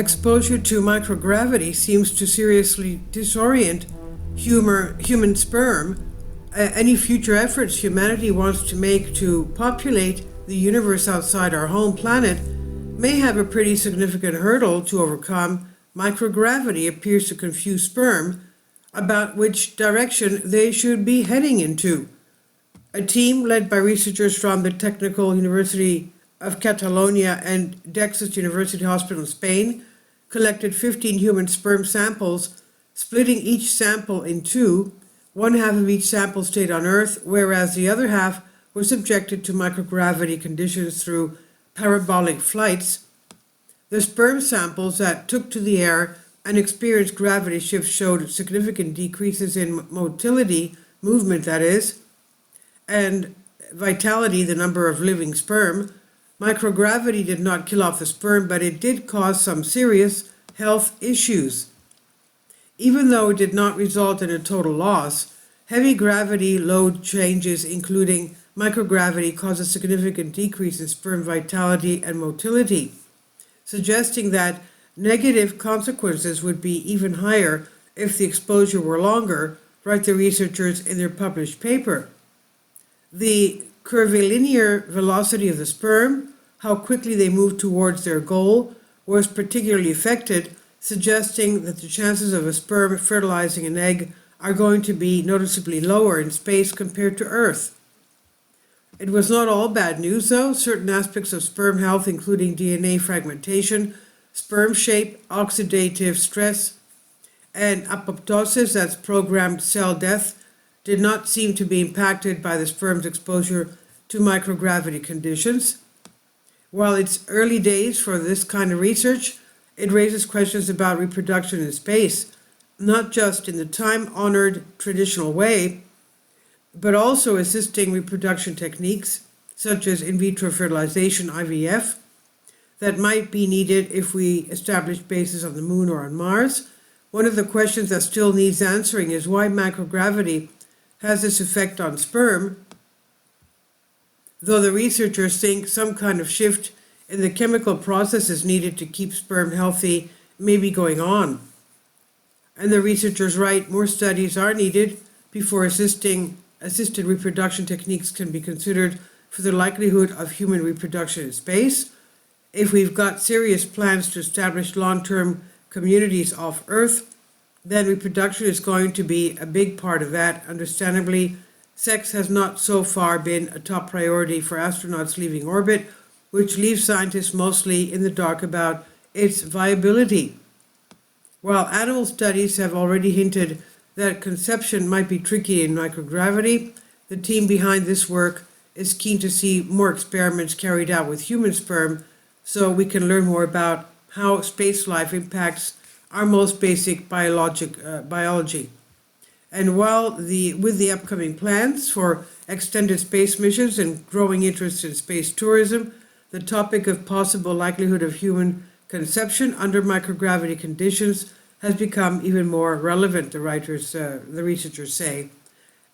Exposure to microgravity seems to seriously disorient human sperm. Any future efforts humanity wants to make to populate the universe outside our home planet may have a pretty significant hurdle to overcome. Microgravity appears to confuse sperm about which direction they should be heading into. A team led by researchers from the Technical University of Catalonia and Dexus University Hospital in Spain collected 15 human sperm samples, splitting each sample in two. One half of each sample stayed on Earth, whereas the other half was subjected to microgravity conditions through parabolic flights. The sperm samples that took to the air and experienced gravity shifts showed significant decreases in motility, movement that is, and vitality, the number of living sperm. Microgravity did not kill off the sperm, but it did cause some serious health issues. Even though it did not result in a total loss, heavy gravity load changes, including microgravity, cause a significant decrease in sperm vitality and motility, suggesting that negative consequences would be even higher if the exposure were longer, write the researchers in their published paper. The curvilinear velocity of the sperm, how quickly they moved towards their goal, was particularly affected, suggesting that the chances of a sperm fertilizing an egg are going to be noticeably lower in space compared to Earth. It was not all bad news, though. Certain aspects of sperm health, including DNA fragmentation, sperm shape, oxidative stress, and apoptosis, that's programmed cell death, did not seem to be impacted by the sperm's exposure to microgravity conditions. While it's early days for this kind of research, it raises questions about reproduction in space, not just in the time-honored traditional way, but also assisting reproduction techniques such as in vitro fertilization, IVF, that might be needed if we establish bases on the moon or on Mars. One of the questions that still needs answering is why microgravity has this effect on sperm, though the researchers think some kind of shift in the chemical processes needed to keep sperm healthy may be going on. And the researchers write more studies are needed before assisted reproduction techniques can be considered for the likelihood of human reproduction in space. If we've got serious plans to establish long-term communities off Earth, then reproduction is going to be a big part of that. Understandably, sex has not so far been a top priority for astronauts leaving orbit, which leaves scientists mostly in the dark about its viability. While animal studies have already hinted that conception might be tricky in microgravity, the team behind this work is keen to see more experiments carried out with human sperm so we can learn more about how space life impacts our most basic biology. And with the upcoming plans for extended space missions and growing interest in space tourism, the topic of possible likelihood of human conception under microgravity conditions has become even more relevant, the researchers say.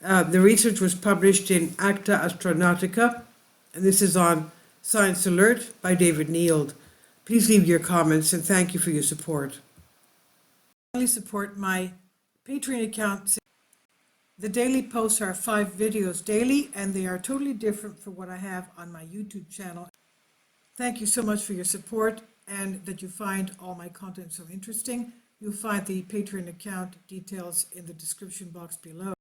The research was published in Acta Astronautica, and this is on Science Alert by David Neild. Please leave your comments, and thank you for your support. Support my Patreon account. The daily posts are 5 videos daily, and they are totally different from what I have on my YouTube channel. Thank you so much for your support and that you find all my content so interesting. You'll find the Patreon account details in the description box below.